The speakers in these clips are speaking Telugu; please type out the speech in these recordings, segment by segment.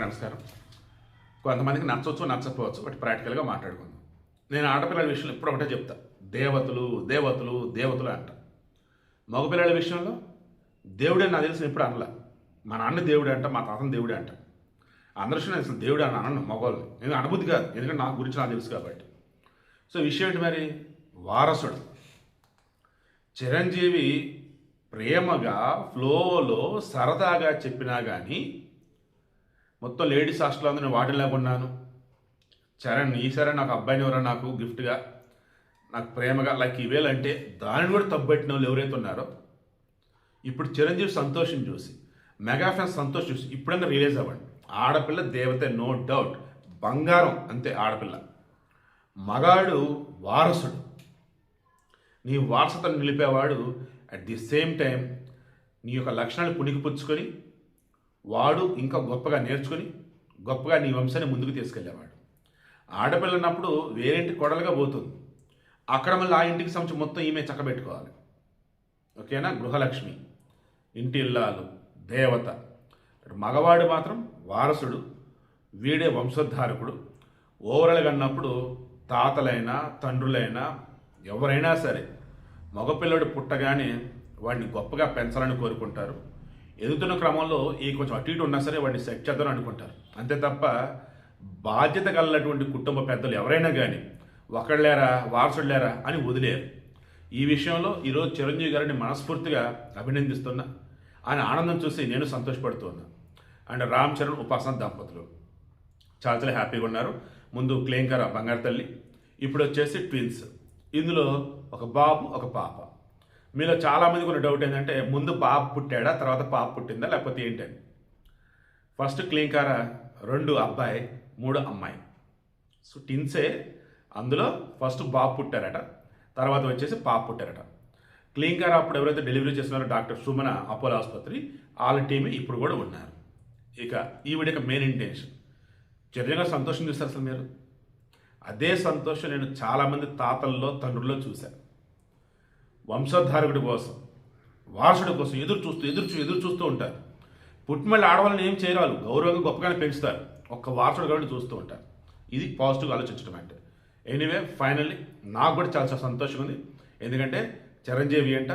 నమస్కారం. కొంతమందికి నచ్చవచ్చు నచ్చకపోవచ్చు, బట్ ప్రాక్టికల్గా మాట్లాడుకుందాం. నేను ఆడపిల్లల విషయంలో ఇప్పుడు ఒకటే చెప్తా, దేవతలు దేవతలు దేవతలు అంట. మగపిల్లల విషయంలో దేవుడే నాకు తెలిసిన ఎప్పుడు అనలా. మా నాన్న దేవుడే అంట, మా తాతను దేవుడే అంట. అందరి విషయంలో అసలు దేవుడే అని అనను మగవాళ్ళని. నేను అనుభూతి కాదు, ఎందుకంటే నాకు గురించి నాకు తెలుసు కాబట్టి. సో విషయం ఏంటి మరి? వారసుడు చిరంజీవి ప్రేమగా ఫ్లోలో సరదాగా చెప్పినా కానీ మొత్తం లేడీస్ హాస్టల్లో నేను వాటిలాగా ఉన్నాను. చరణ్ ఈసారి నాకు అబ్బాయిని ఎవరో నాకు గిఫ్ట్గా నాకు ప్రేమగా లైక్ ఈవేళ అంటే దానిని కూడా తప్పుపెట్టిన వాళ్ళు ఎవరైతే ఉన్నారో, ఇప్పుడు చిరంజీవి సంతోషం చూసి, మెగా ఫ్యాన్స్ సంతోషం చూసి ఇప్పుడన్నా రియలైజ్ అవ్వండి. ఆడపిల్ల దేవతే, నో డౌట్, బంగారం అంతే ఆడపిల్ల. మగాడు వారసుడు. నీ వారసతను నిలిపేవాడు అట్ ది సేమ్ టైం నీ యొక్క లక్షణాలు పుణికిపుచ్చుకొని వాడు ఇంకా గొప్పగా నేర్చుకొని గొప్పగా నీ వంశాన్ని ముందుకు తీసుకెళ్ళేవాడు. ఆడపిల్ల అన్నప్పుడు వేరేంటి కొడలుగా పోతుంది, అక్కడ మళ్ళీ ఆ ఇంటికి సంబంధించి మొత్తం ఈమె చక్కబెట్టుకోవాలి. ఓకేనా? గృహలక్ష్మి, ఇంటి ఇల్లాలు, దేవత. మగవాడు మాత్రం వారసుడు, వీడే వంశోద్ధారకుడు. ఓవరాల్గా అన్నప్పుడు తాతలైనా తండ్రులైనా ఎవరైనా సరే మగపిల్లడు పుట్టగానే వాడిని గొప్పగా పెంచాలని కోరుకుంటారు. ఎదుగుతున్న క్రమంలో ఈ కొంచెం అటు ఇటు ఉన్నా సరే వాడిని సెట్ చేద్దామని అనుకుంటారు. అంతే తప్ప బాధ్యత కలిగినటువంటి కుటుంబ పెద్దలు ఎవరైనా కానీ ఒకళ్ళేరా వారసుడు లేరా అని వదిలేరు. ఈ విషయంలో ఈరోజు చిరంజీవి గారిని మనస్ఫూర్తిగా అభినందిస్తున్నా. ఆయన ఆనందం చూసి నేను సంతోషపడుతున్నా. అండ్ రామ్ చరణ్ ఉపాసన దంపతులు చాలా చాలా హ్యాపీగా ఉన్నారు. ముందు క్లేంకర బంగారు తల్లి, ఇప్పుడు వచ్చేసి ట్విన్స్. ఇందులో ఒక బాబు ఒక పాప. మీలో చాలామందికి ఉన్న డౌట్ ఏంటంటే ముందు బాబు పుట్టాడా తర్వాత పాప పుట్టిందా లేకపోతే ఏంటని. ఫస్ట్ క్లీంకార 2 అబ్బాయి 3 అమ్మాయి. సో ట్విన్సే. అందులో ఫస్ట్ బాబు పుట్టారట, తర్వాత వచ్చేసి పాప పుట్టారట. క్లీంకార అప్పుడు ఎవరైతే డెలివరీ చేస్తున్నారో డాక్టర్ సుమన అపోలో ఆసుపత్రి, వాళ్ళ టీమే ఇప్పుడు కూడా ఉన్నారు. ఇక ఈ వీడియో మెయిన్ ఇంటెన్షన్, చిరంజీవి సంతోషం చూస్తారు అసలు మీరు. అదే సంతోషం నేను చాలామంది తాతల్లో తండ్రుల్లో చూశాను. వంశోద్ధారకుడి కోసం, వారసుడి కోసం ఎదురు చూస్తూ ఉంటారు. పుట్టిమల్లి ఆడవాళ్ళని ఏం చేయరాలు, గౌరవంగా గొప్పగానే పెంచుతారు. ఒక్క వారసుడు కాబట్టి చూస్తూ ఉంటారు. ఇది పాజిటివ్గా ఆలోచించడం అంటే. ఎనీవే ఫైనల్లీ నాకు కూడా చాలా చాలా సంతోషం ఉంది. ఎందుకంటే చిరంజీవి అంట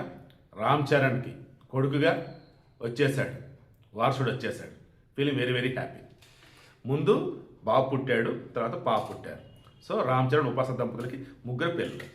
రామ్ చరణ్కి కొడుకుగా వచ్చేసాడు, వారసుడు వచ్చేసాడు. Feeling very very happy. ముందు బాబు పుట్టాడు, తర్వాత పాప పుట్టారు. సో రామ్ చరణ్ ఉపాసన దంపతులకి 3 పిల్లలు.